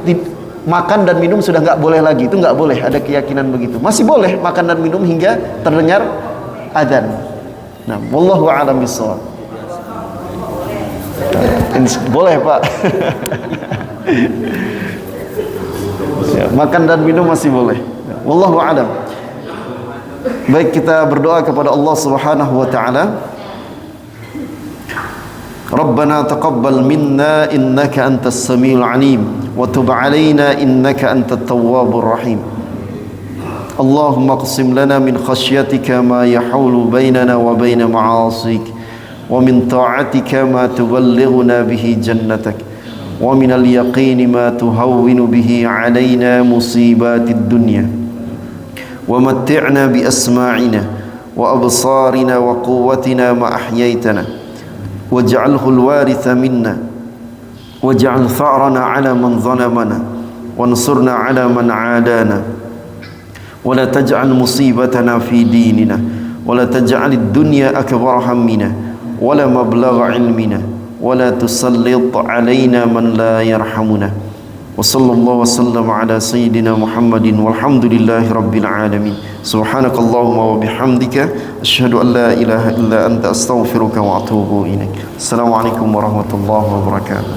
makan dan minum sudah nggak boleh lagi. Itu nggak boleh ada keyakinan begitu. Masih boleh makan dan minum hingga terdengar adzan. Nah, wallahu a'lam bishawab. Boleh, Pak. Ya, makan dan minum masih boleh. Wallahu a'lam. Baik, kita berdoa kepada Allah Subhanahu wa taala. Rabbana taqabbal minna innaka antas samiul alim wa tub alaina innaka antat tawwabur rahim. Allahumma qsim lana min khashyatika ma yahulu bainana wa bain ma'asik wa min ta'atika ma tuballighuna bihi jannatak wa min al-yaqini ma tuhawwinu bihi alaina musibatid dunya wa matti'na bi asma'ina wa absarina wa quwwatina ma ahyaytana waj'alhu al-waritha minna waj'al tha'rana 'ala man zalamana wansurna 'ala man 'adana wa la taj'al musibatana fi dinina wa la taj'al ad-dunya akbar hammina wa la mablagha 'ilmina wa la tusallit 'alaina man la yarhamuna wa sallallahu wasallam ala sayyidina Muhammadin walhamdulillahi rabbil alamin. Subhanakallahumma wa bihamdika asyhadu an la ilaha illa anta astaghfiruka wa atubu ilaik. Assalamualaikum warahmatullahi wabarakatuh.